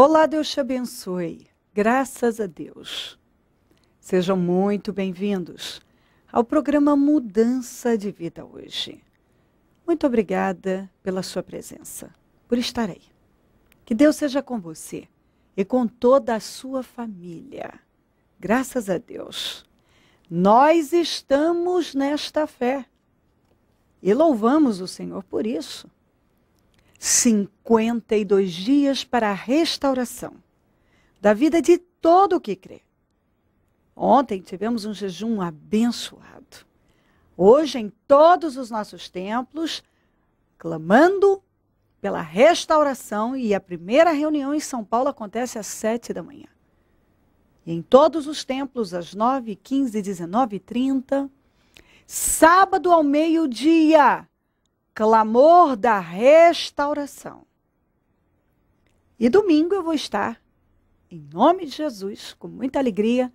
Olá, Deus te abençoe. Graças a Deus. Sejam muito bem-vindos ao programa Mudança de Vida hoje. Muito obrigada pela sua presença, por estar aí. Que Deus seja com você e com toda a sua família. Graças a Deus. Nós estamos nesta fé e louvamos o Senhor por isso. 52 dias para a restauração da vida de todo o que crê. Ontem tivemos um jejum abençoado. Hoje, em todos os nossos templos, clamando pela restauração, e a primeira reunião em São Paulo acontece às 7 da manhã. E em todos os templos, às 9h15, 19h30. Sábado ao meio-dia, clamor da restauração. E domingo eu vou estar, em nome de Jesus, com muita alegria,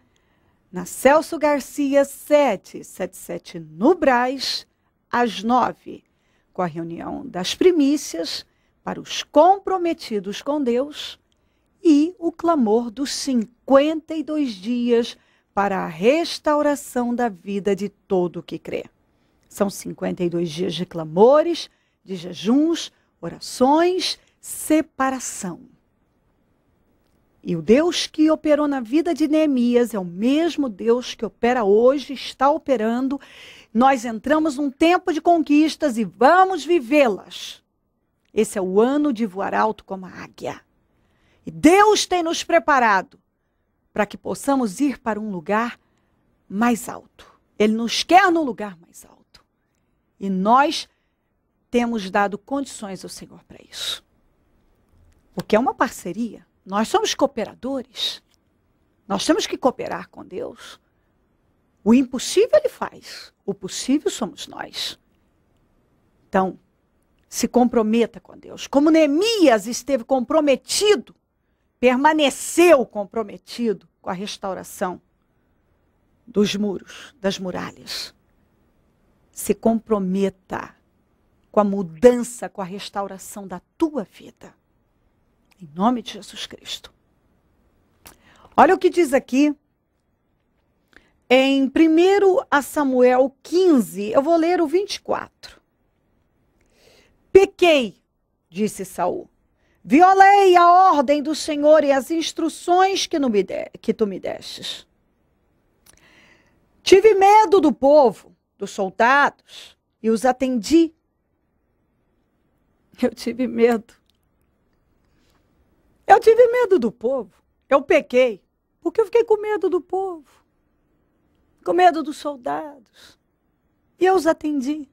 na Celso Garcia 777 no Brás, às 9h, com a reunião das primícias para os comprometidos com Deus e o clamor dos 52 dias para a restauração da vida de todo o que crê. São 52 dias de clamores, de jejuns, orações, separação. E o Deus que operou na vida de Neemias é o mesmo Deus que opera hoje, está operando. Nós entramos num tempo de conquistas e vamos vivê-las. Esse é o ano de voar alto como a águia. E Deus tem nos preparado para que possamos ir para um lugar mais alto. Ele nos quer no lugar mais alto. E nós temos dado condições ao Senhor para isso. Porque é uma parceria. Nós somos cooperadores. Nós temos que cooperar com Deus. O impossível Ele faz. O possível somos nós. Então, se comprometa com Deus. Como Neemias esteve comprometido, permaneceu comprometido com a restauração dos muros, das muralhas. Se comprometa com a mudança, com a restauração da tua vida. Em nome de Jesus Cristo. Olha o que diz aqui. Em 1 Samuel 15, eu vou ler o 24. Pequei, disse Saul. Violei a ordem do Senhor e as instruções que tu me destes. Tive medo do povo, dos soldados, e os atendi. Eu tive medo. Eu tive medo do povo. Eu pequei, porque eu fiquei com medo do povo, com medo dos soldados. E eu os atendi.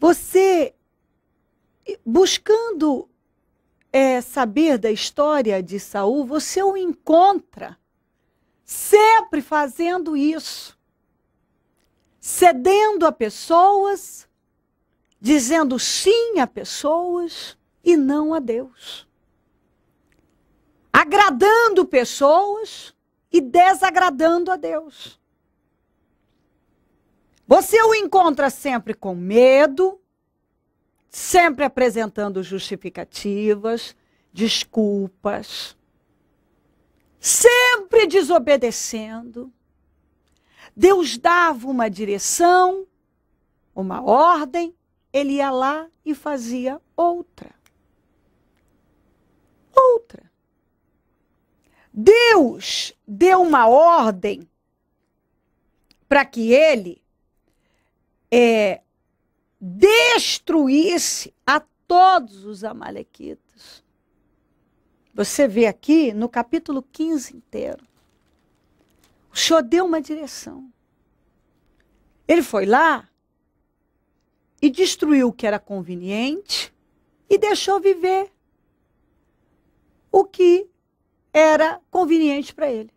Você, buscando saber da história de Saul, você o encontra sempre fazendo isso. Cedendo a pessoas, dizendo sim a pessoas e não a Deus. Agradando pessoas e desagradando a Deus. Você o encontra sempre com medo, sempre apresentando justificativas, desculpas, sempre desobedecendo. Deus dava uma direção, uma ordem, ele ia lá e fazia outra. Outra. Deus deu uma ordem para que ele destruísse a todos os amalequitas. Você vê aqui no capítulo 15 inteiro. O Senhor deu uma direção. Ele foi lá e destruiu o que era conveniente e deixou viver o que era conveniente para ele.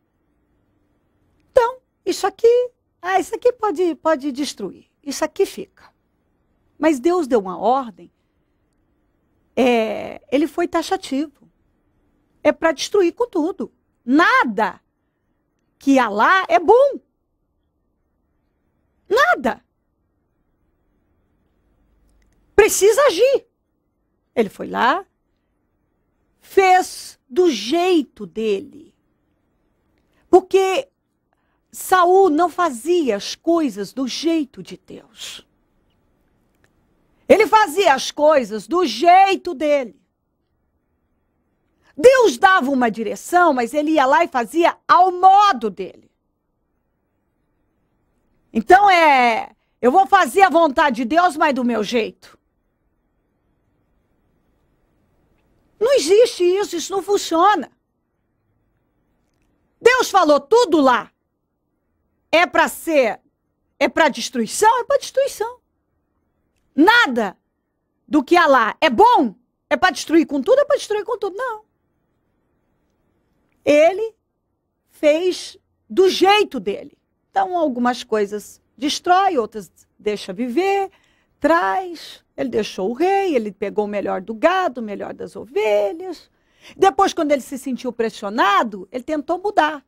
Então, isso aqui pode destruir. Isso aqui fica. Mas Deus deu uma ordem. Ele foi taxativo. É para destruir com tudo. Nada que há lá é bom. Nada. Precisa agir. Ele foi lá, fez do jeito dele. Porque Saul não fazia as coisas do jeito de Deus. Ele fazia as coisas do jeito dele. Deus dava uma direção, mas ele ia lá e fazia ao modo dele. Então eu vou fazer a vontade de Deus, mas do meu jeito. Não existe isso, isso não funciona. Deus falou tudo lá. É para destruição? É para destruição. Nada do que há lá é bom? É para destruir com tudo? É para destruir com tudo? Não. Ele fez do jeito dele. Então, algumas coisas destrói, outras deixa viver, traz. Ele deixou o rei, ele pegou o melhor do gado, o melhor das ovelhas. Depois, quando ele se sentiu pressionado, ele tentou mudar.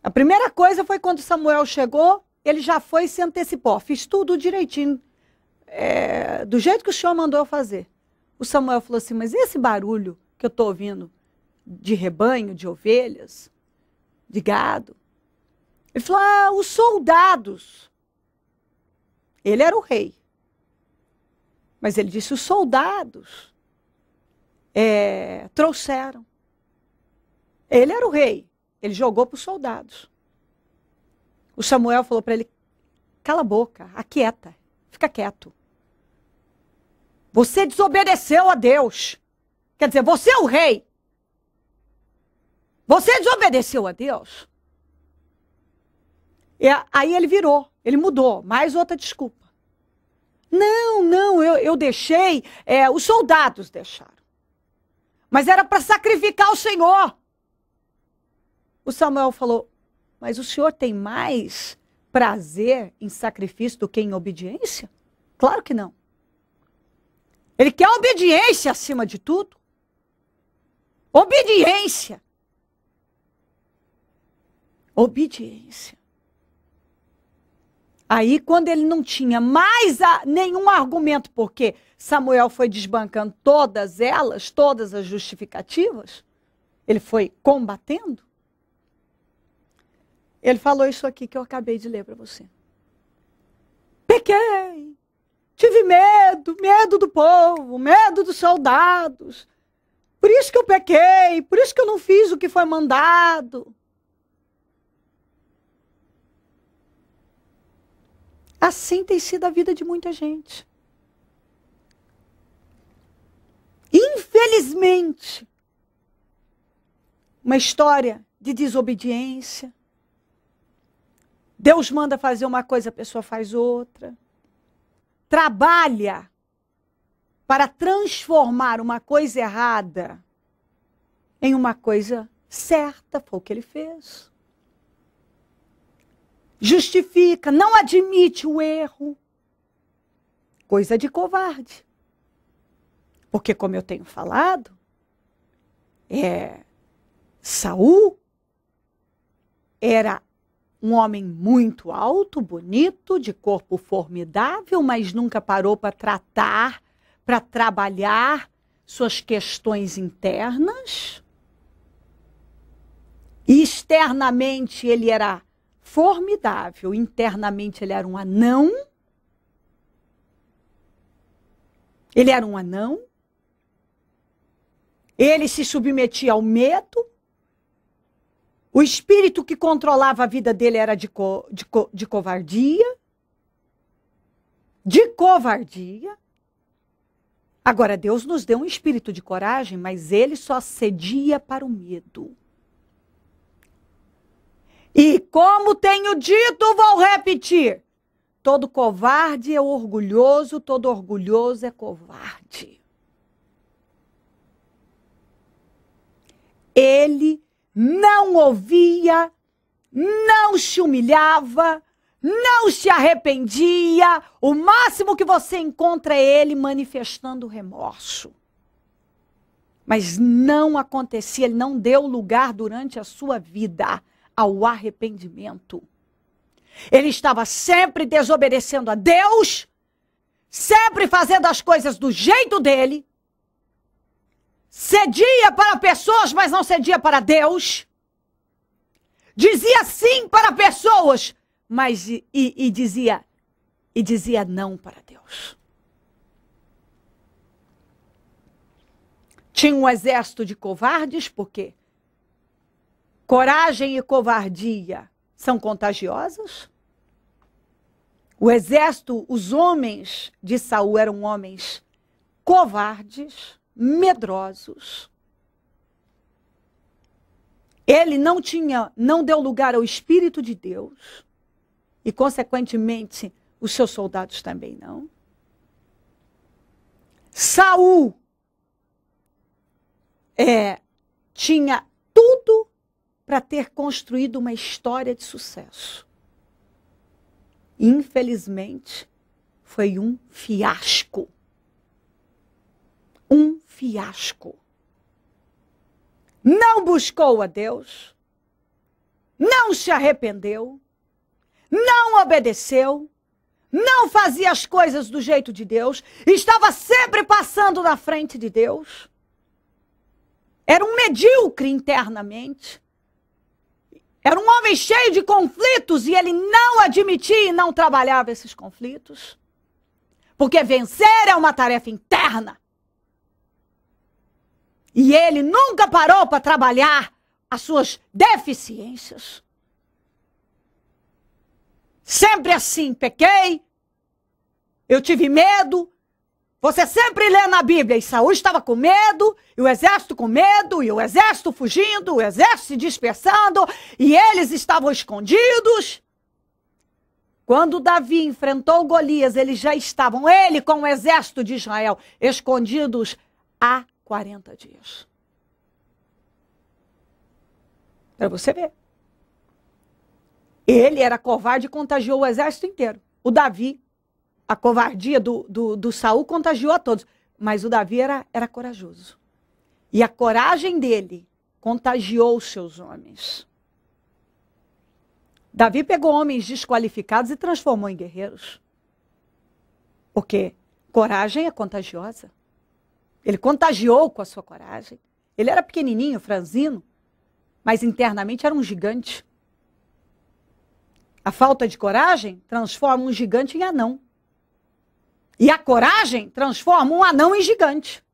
A primeira coisa foi quando Samuel chegou, ele já foi e se antecipou. Fiz tudo direitinho, do jeito que o Senhor mandou eu fazer. O Samuel falou assim, mas esse barulho que eu estou ouvindo de rebanho, de ovelhas, de gado? Ele falou, os soldados. Ele era o rei. Mas ele disse, os soldados trouxeram. Ele era o rei. Ele jogou para os soldados. O Samuel falou para ele, cala a boca, aquieta, fica quieto. Você desobedeceu a Deus. Quer dizer, você é o rei. Você desobedeceu a Deus. E aí ele virou, ele mudou, mais outra desculpa. Não, eu deixei, os soldados deixaram. Mas era para sacrificar o Senhor. O Samuel falou, mas o Senhor tem mais prazer em sacrifício do que em obediência? Claro que não. Ele quer obediência acima de tudo. Obediência. Obediência. Aí, quando ele não tinha mais nenhum argumento, porque Samuel foi desbancando todas elas, todas as justificativas, ele foi combatendo. Ele falou isso aqui que eu acabei de ler para você. Pequei, tive medo do povo, medo dos soldados. Por isso que eu pequei, por isso que eu não fiz o que foi mandado. Assim tem sido a vida de muita gente. Infelizmente, uma história de desobediência. Deus manda fazer uma coisa, a pessoa faz outra. Trabalha para transformar uma coisa errada em uma coisa certa, foi o que ele fez. Justifica, não admite o erro. Coisa de covarde. Porque, como eu tenho falado, Saul era um homem muito alto, bonito, de corpo formidável, mas nunca parou para tratar, para trabalhar suas questões internas. E externamente ele era formidável, internamente ele era um anão. Ele era um anão. Ele se submetia ao medo. O espírito que controlava a vida dele era de covardia. De covardia. Agora, Deus nos deu um espírito de coragem, mas ele só cedia para o medo. E como tenho dito, vou repetir. Todo covarde é orgulhoso, todo orgulhoso é covarde. Ele não ouvia, não se humilhava, não se arrependia. O máximo que você encontra é ele manifestando remorso. Mas não acontecia, ele não deu lugar durante a sua vida ao arrependimento. Ele estava sempre desobedecendo a Deus, sempre fazendo as coisas do jeito dele. cedia para pessoas, mas não cedia para Deus. Dizia sim para pessoas, mas dizia não para Deus. Tinha um exército de covardes, porque coragem e covardia são contagiosas. O exército, os homens de Saul eram homens covardes, medrosos. Ele não deu lugar ao Espírito de Deus. E, consequentemente, os seus soldados também não. Saul tinha tudo para ter construído uma história de sucesso. Infelizmente, foi um fiasco. Um fiasco. Não buscou a Deus, não se arrependeu, não obedeceu, não fazia as coisas do jeito de Deus, estava sempre passando na frente de Deus. Era um medíocre internamente. Era um homem cheio de conflitos e ele não admitia e não trabalhava esses conflitos. Porque vencer é uma tarefa interna. E ele nunca parou para trabalhar as suas deficiências. Sempre assim, pequei, eu tive medo. Você sempre lê na Bíblia, e Saul estava com medo, e o exército com medo, e o exército fugindo, o exército se dispersando, e eles estavam escondidos. Quando Davi enfrentou Golias, eles já estavam, ele com o exército de Israel, escondidos há 40 dias. Para você ver. Ele era covarde e contagiou o exército inteiro. O Davi, a covardia do Saul contagiou a todos. Mas o Davi era corajoso. E a coragem dele contagiou os seus homens. Davi pegou homens desqualificados e transformou em guerreiros. Porque coragem é contagiosa. Ele contagiou com a sua coragem. Ele era pequenininho, franzino, mas internamente era um gigante. A falta de coragem transforma um gigante em anão. E a coragem transforma um anão em gigante.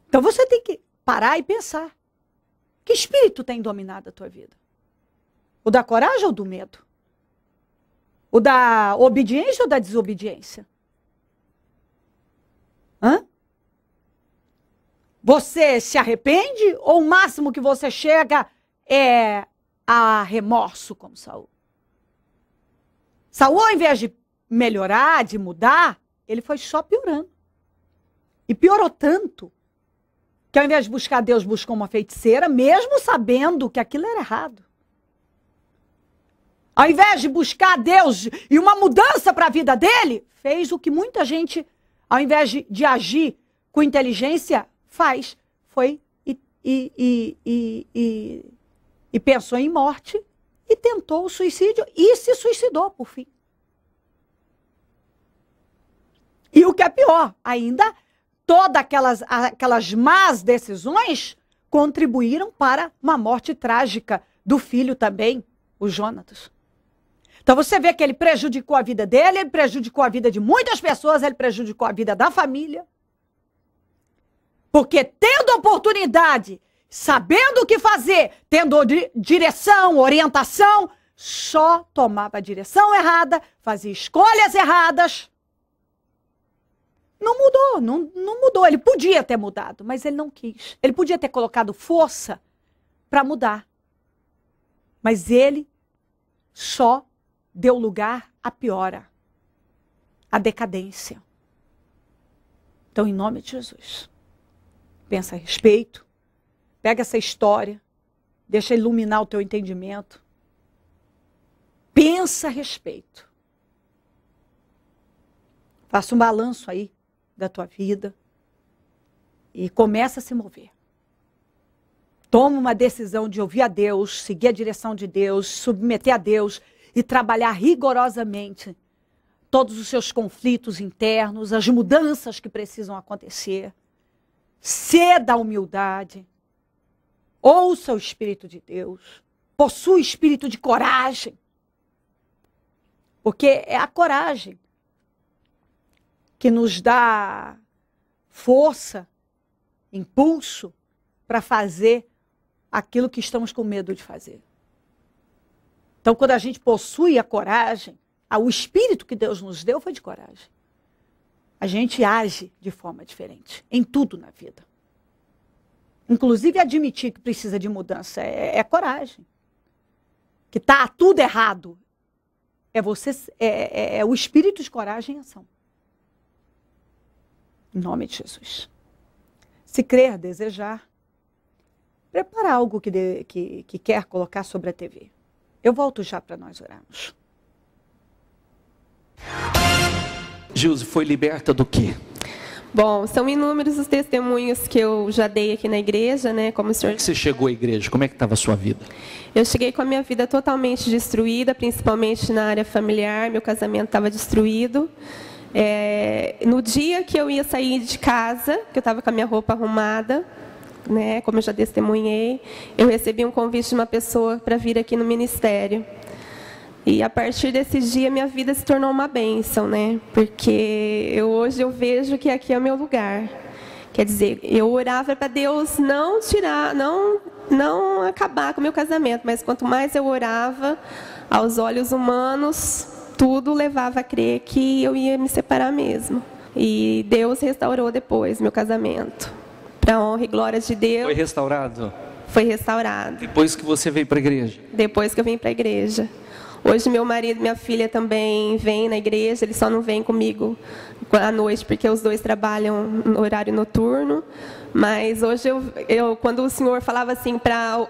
Então você tem que parar e pensar. Que espírito tem dominado a tua vida? O da coragem ou do medo? O da obediência ou da desobediência? Hã? Você se arrepende ou o máximo que você chega é a remorso como Saul? Saul, ao invés de melhorar, de mudar, ele foi só piorando. E piorou tanto que ao invés de buscar Deus, buscou uma feiticeira, mesmo sabendo que aquilo era errado. Ao invés de buscar Deus e uma mudança para a vida dele, fez o que muita gente, ao invés de agir com inteligência, faz. Foi e pensou em morte e tentou o suicídio e se suicidou, por fim. E o que é pior, ainda todas aquelas más decisões contribuíram para uma morte trágica do filho também, o Jonatas. Então você vê que ele prejudicou a vida dele, ele prejudicou a vida de muitas pessoas, ele prejudicou a vida da família. Porque tendo oportunidade, sabendo o que fazer, tendo direção, orientação, só tomava a direção errada, fazia escolhas erradas. Não mudou, não mudou. Ele podia ter mudado, mas ele não quis. Ele podia ter colocado força para mudar. Mas ele só deu lugar à piora, à decadência. Então, em nome de Jesus, pensa a respeito, pega essa história, deixa iluminar o teu entendimento. Pensa a respeito. Faça um balanço aí da tua vida e começa a se mover. Toma uma decisão de ouvir a Deus, seguir a direção de Deus, submeter a Deus e trabalhar rigorosamente todos os seus conflitos internos, as mudanças que precisam acontecer. Ceda à humildade. Ouça o Espírito de Deus. Possua espírito de coragem. Porque é a coragem que nos dá força, impulso para fazer aquilo que estamos com medo de fazer. Então, quando a gente possui a coragem, o espírito que Deus nos deu foi de coragem. A gente age de forma diferente, em tudo na vida. Inclusive admitir que precisa de mudança é coragem. Que está tudo errado. É o espírito de coragem em ação. Em nome de Jesus. Se crer, desejar, prepara algo que quer colocar sobre a TV. Eu volto já para nós orarmos. Gilze, foi liberta do quê? Bom, são inúmeros os testemunhos que eu já dei aqui na igreja, né? Como o senhor... Como é que você chegou à igreja? Como é que estava a sua vida? Eu cheguei com a minha vida totalmente destruída, principalmente na área familiar. Meu casamento estava destruído. No dia que eu ia sair de casa, que eu estava com a minha roupa arrumada, né? Como eu já testemunhei, eu recebi um convite de uma pessoa para vir aqui no ministério. E a partir desse dia, minha vida se tornou uma bênção, né? Porque hoje eu vejo que aqui é o meu lugar. Quer dizer, eu orava para Deus não tirar, não acabar com o meu casamento, mas quanto mais eu orava, aos olhos humanos, tudo levava a crer que eu ia me separar mesmo. E Deus restaurou depois meu casamento. Para a honra e glória de Deus. Foi restaurado? Foi restaurado. Depois que você veio para a igreja? Depois que eu vim para a igreja. Hoje meu marido e minha filha também vêm na igreja, eles só não vêm comigo à noite, porque os dois trabalham no horário noturno. Mas hoje, quando o senhor falava assim para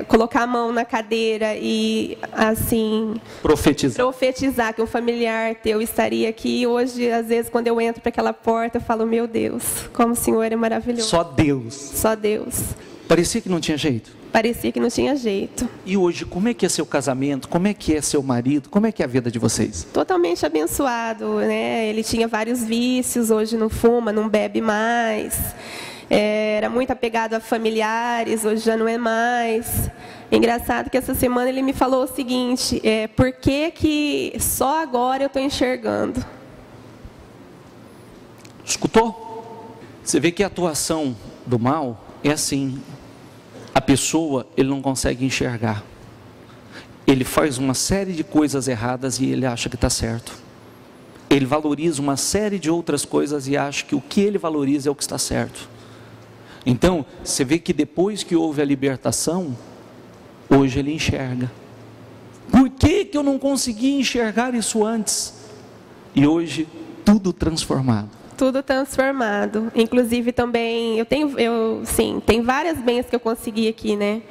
colocar a mão na cadeira e assim profetizar que um familiar teu estaria aqui, hoje, às vezes, quando eu entro para aquela porta, eu falo, meu Deus, como o senhor é maravilhoso. Só Deus. Só Deus. Parecia que não tinha jeito? Parecia que não tinha jeito. E hoje, como é que é seu casamento? Como é que é seu marido? Como é que é a vida de vocês? Totalmente abençoado, né? Ele tinha vários vícios, hoje não fuma, não bebe mais. Era muito apegado a familiares, hoje já não é mais. É engraçado que essa semana ele me falou o seguinte, por que só agora eu estou enxergando? Escutou? Você vê que a atuação do mal é assim. A pessoa, ele não consegue enxergar. Ele faz uma série de coisas erradas e ele acha que está certo. Ele valoriza uma série de outras coisas e acha que o que ele valoriza é o que está certo. Então, você vê que depois que houve a libertação, hoje ele enxerga. Por que eu não consegui enxergar isso antes? E hoje, tudo transformado. Tudo transformado. Inclusive também, tem várias bênçãos que eu consegui aqui, né?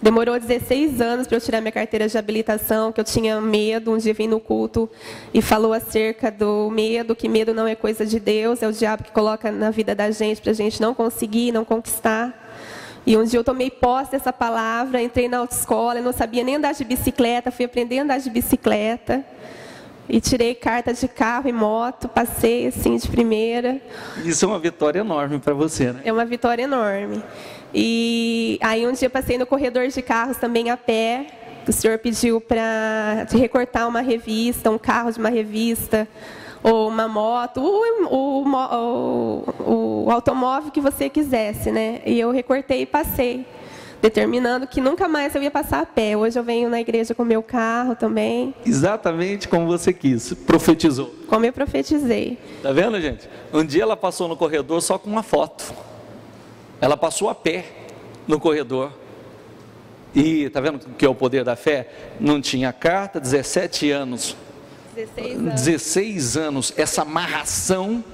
Demorou 16 anos para eu tirar minha carteira de habilitação, que eu tinha medo. Um dia vim no culto e falou acerca do medo, que medo não é coisa de Deus, é o diabo que coloca na vida da gente para a gente não conseguir, não conquistar. E um dia eu tomei posse dessa palavra, entrei na autoescola, eu não sabia nem andar de bicicleta, fui aprender a andar de bicicleta. E tirei carta de carro e moto, passei assim de primeira. Isso é uma vitória enorme para você, né? É uma vitória enorme. E aí um dia passei no corredor de carros também a pé. O senhor pediu para recortar uma revista, um carro de uma revista, ou uma moto, o automóvel que você quisesse, né? E eu recortei e passei, determinando que nunca mais eu ia passar a pé. Hoje eu venho na igreja com o meu carro também. Exatamente como você quis, profetizou. Como eu profetizei. Tá vendo, gente? Um dia ela passou no corredor só com uma foto. Ela passou a pé no corredor. E tá vendo o que é o poder da fé? Não tinha carta, 17 anos. 16 anos, essa amarração.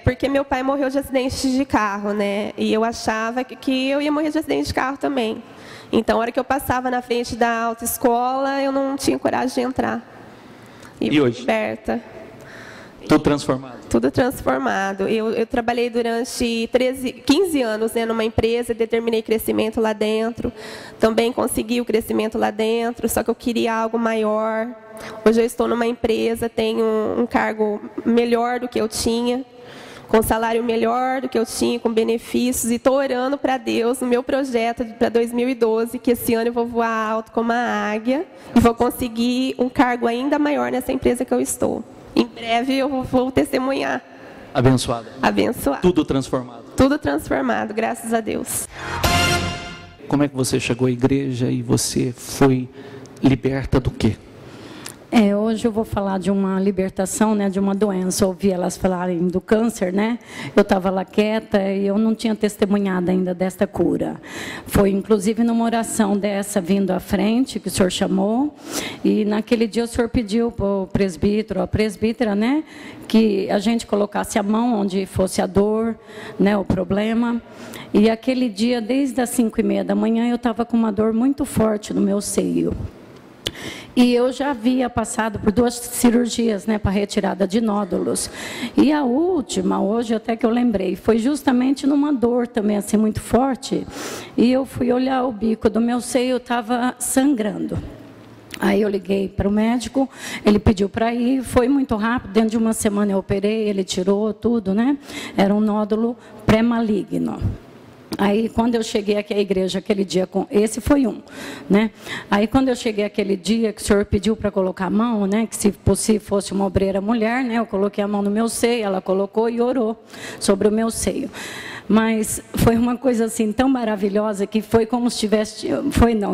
Porque meu pai morreu de acidente de carro, né? E eu achava que eu ia morrer de acidente de carro também. Então, a hora que eu passava na frente da autoescola, eu não tinha coragem de entrar. E hoje? Liberta. Tudo transformado? Tudo transformado. Eu trabalhei durante 15 anos, né, numa empresa, determinei crescimento lá dentro. Também consegui o crescimento lá dentro, só que eu queria algo maior. Hoje eu estou numa empresa, tenho um cargo melhor do que eu tinha, com salário melhor do que eu tinha, com benefícios, e estou orando para Deus no meu projeto para 2012, que esse ano eu vou voar alto como a águia e vou conseguir um cargo ainda maior nessa empresa que eu estou. Em breve eu vou testemunhar. Abençoada. Abençoado. Tudo transformado. Tudo transformado, graças a Deus. Como é que você chegou à igreja e você foi liberta do quê? Hoje eu vou falar de uma libertação, né, de uma doença. Eu ouvi elas falarem do câncer, né? Eu estava lá quieta e eu não tinha testemunhado ainda desta cura. Foi inclusive numa oração dessa vindo à frente, que o senhor chamou, e naquele dia o senhor pediu para o presbítero, a presbítera, né, que a gente colocasse a mão onde fosse a dor, né, o problema. E aquele dia, desde as 5h30 da manhã, eu estava com uma dor muito forte no meu seio. E eu já havia passado por 2 cirurgias, né, para retirada de nódulos. E a última, hoje até que eu lembrei, foi justamente numa dor também assim muito forte. E eu fui olhar o bico do meu seio, estava sangrando. Aí eu liguei para o médico, ele pediu para ir, foi muito rápido, dentro de uma semana eu operei, ele tirou tudo, né? Era um nódulo pré-maligno. Aí, quando eu cheguei aqui à igreja, aquele dia, esse foi um, né? Aí, quando eu cheguei aquele dia, que o senhor pediu para colocar a mão, né? Que se possível fosse uma obreira mulher, né? Eu coloquei a mão no meu seio, ela colocou e orou sobre o meu seio. Mas foi uma coisa assim tão maravilhosa que foi como se tivesse,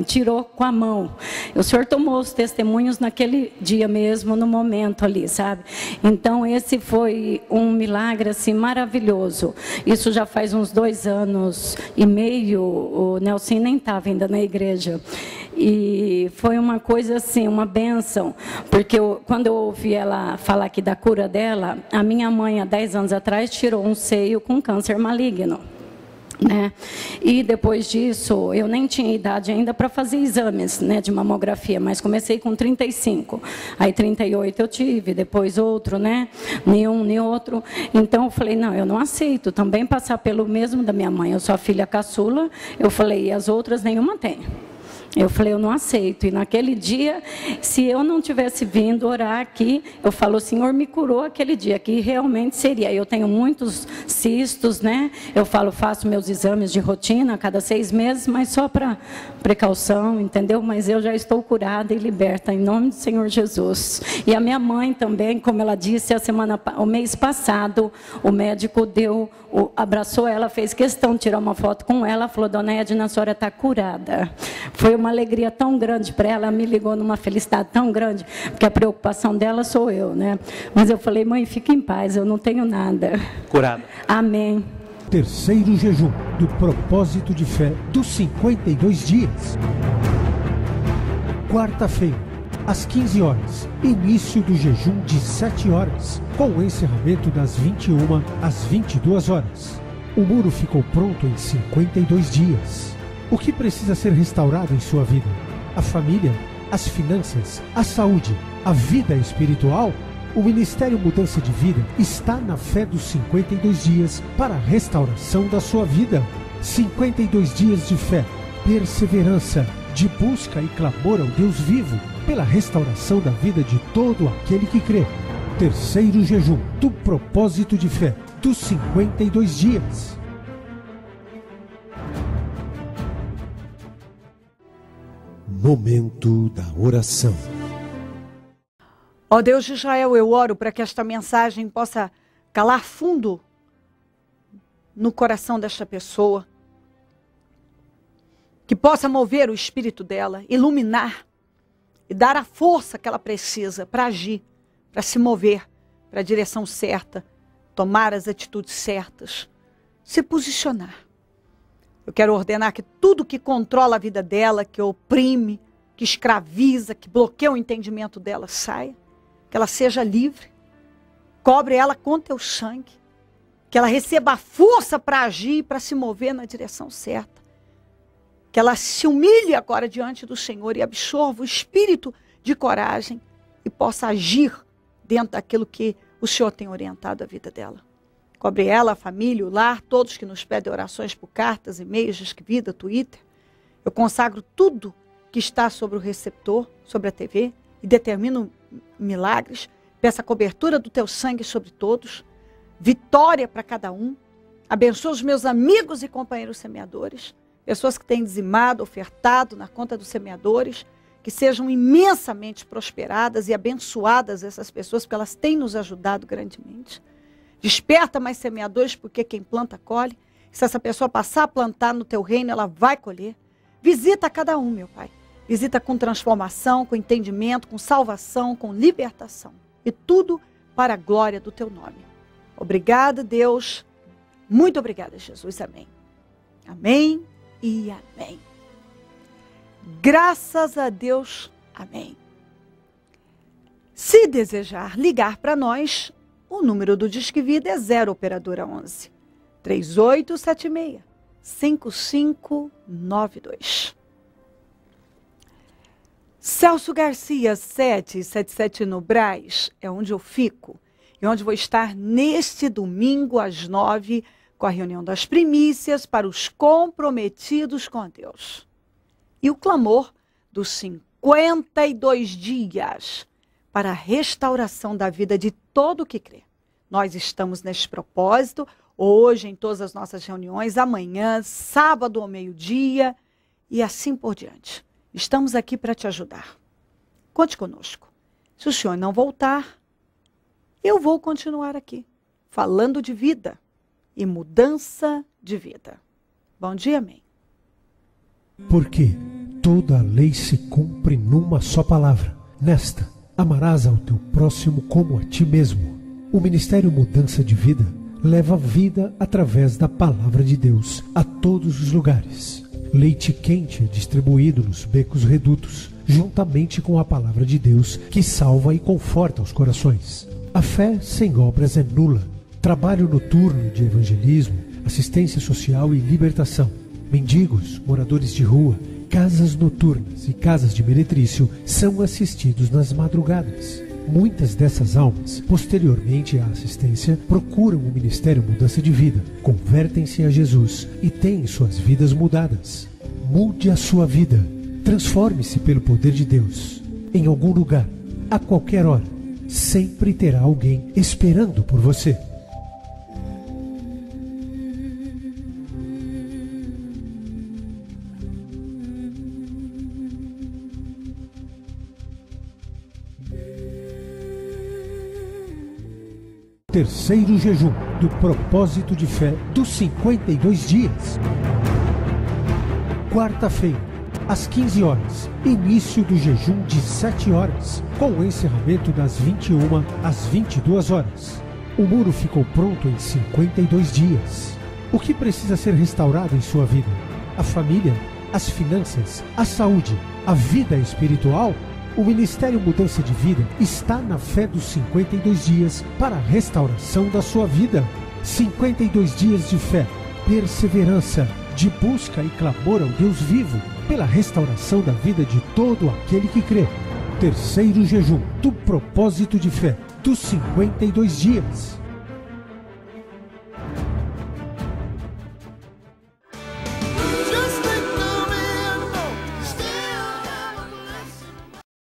tirou com a mão. O senhor tomou os testemunhos naquele dia mesmo, no momento ali, sabe? Então esse foi um milagre assim maravilhoso. Isso já faz uns 2 anos e meio, o Nelson nem estava ainda na igreja. E foi uma coisa assim, uma bênção, porque quando eu ouvi ela falar aqui da cura dela, a minha mãe, há 10 anos atrás, tirou um seio com câncer maligno, né? E depois disso, eu nem tinha idade ainda para fazer exames, né, de mamografia, mas comecei com 35, aí 38 eu tive, depois outro, né, nenhum, nem outro. Então eu falei, não, eu não aceito também passar pelo mesmo da minha mãe, eu sou a filha caçula. Eu falei, e as outras nenhuma tem. Eu falei, eu não aceito. E naquele dia, se eu não tivesse vindo orar aqui, eu falo, o Senhor me curou aquele dia, que realmente seria. Eu tenho muitos cistos, né? Eu falo, faço meus exames de rotina a cada 6 meses, mas só para precaução, entendeu? Mas eu já estou curada e liberta, em nome do Senhor Jesus. E a minha mãe também, como ela disse, o mês passado, o médico abraçou ela, fez questão de tirar uma foto com ela, falou, dona Edna, a senhora está curada. Foi uma alegria tão grande para ela, me ligou numa felicidade tão grande, porque a preocupação dela sou eu, né? Mas eu falei, mãe, fique em paz, eu não tenho nada. Curada. Amém. Terceiro jejum do propósito de fé dos 52 dias. Quarta-feira, às 15 horas, início do jejum de 7 horas, com o encerramento das 21 às 22 horas. O muro ficou pronto em 52 dias. O que precisa ser restaurado em sua vida? A família, as finanças, a saúde, a vida espiritual? O Ministério Mudança de Vida está na fé dos 52 dias para a restauração da sua vida. 52 dias de fé, perseverança, de busca e clamor ao Deus vivo, pela restauração da vida de todo aquele que crê. Terceiro jejum do propósito de fé dos 52 dias. Momento da oração. Ó Deus de Israel, eu oro para que esta mensagem possa calar fundo no coração desta pessoa, que possa mover o espírito dela, iluminar e dar a força que ela precisa para agir, para se mover para a direção certa, tomar as atitudes certas, se posicionar. Eu quero ordenar que tudo que controla a vida dela, que oprime, que escraviza, que bloqueia o entendimento dela, saia. Que ela seja livre. Cobre ela com teu sangue. Que ela receba a força para agir, para se mover na direção certa. Que ela se humilhe agora diante do Senhor e absorva o espírito de coragem e possa agir dentro daquilo que o Senhor tem orientado a vida dela. Cobre ela, a família, o lar, todos que nos pedem orações por cartas, e-mails, Disque Vida, Twitter. Eu consagro tudo que está sobre o receptor, sobre a TV, e determino milagres. Peço a cobertura do teu sangue sobre todos. Vitória para cada um. Abençoa os meus amigos e companheiros semeadores. Pessoas que têm dizimado, ofertado na conta dos semeadores. Que sejam imensamente prosperadas e abençoadas essas pessoas, porque elas têm nos ajudado grandemente. Desperta mais semeadores, porque quem planta, colhe. Se essa pessoa passar a plantar no teu reino, ela vai colher. Visita cada um, meu Pai. Visita com transformação, com entendimento, com salvação, com libertação. E tudo para a glória do teu nome. Obrigada, Deus. Muito obrigada, Jesus. Amém. Amém e amém. Graças a Deus. Amém. Se desejar ligar para nós, o número do Disque Vida é 0 operadora 11 3876 5592. Celso Garcia, 777 no Brás, é onde eu fico e onde vou estar neste domingo às 9 com a reunião das primícias para os comprometidos com Deus. E o clamor dos 52 dias para a restauração da vida de todo o que crê. Nós estamos neste propósito, hoje em todas as nossas reuniões, amanhã, sábado ao meio-dia e assim por diante. Estamos aqui para te ajudar. Conte conosco. Se o senhor não voltar, eu vou continuar aqui, falando de vida e mudança de vida. Bom dia, amém. Porque toda a lei se cumpre numa só palavra. Nesta, amarás ao teu próximo como a ti mesmo. O Ministério Mudança de Vida leva vida através da palavra de Deus a todos os lugares. Leite quente é distribuído nos becos redutos, juntamente com a palavra de Deus que salva e conforta os corações. A fé sem obras é nula. Trabalho noturno de evangelismo, assistência social e libertação. Mendigos, moradores de rua, casas noturnas e casas de meretrício são assistidos nas madrugadas. Muitas dessas almas, posteriormente à assistência, procuram o Ministério Mudança de Vida, convertem-se a Jesus e têm suas vidas mudadas. Mude a sua vida. Transforme-se pelo poder de Deus. Em algum lugar, a qualquer hora, sempre terá alguém esperando por você. Terceiro jejum do propósito de fé dos 52 dias. Quarta-feira, às 15 horas, início do jejum de 7 horas, com o encerramento das 21 às 22 horas. O muro ficou pronto em 52 dias. O que precisa ser restaurado em sua vida? A família, as finanças, a saúde, a vida espiritual? O Ministério Mudança de Vida está na fé dos 52 dias para a restauração da sua vida. 52 dias de fé, perseverança, de busca e clamor ao Deus vivo, pela restauração da vida de todo aquele que crê. Terceiro jejum do propósito de fé dos 52 dias.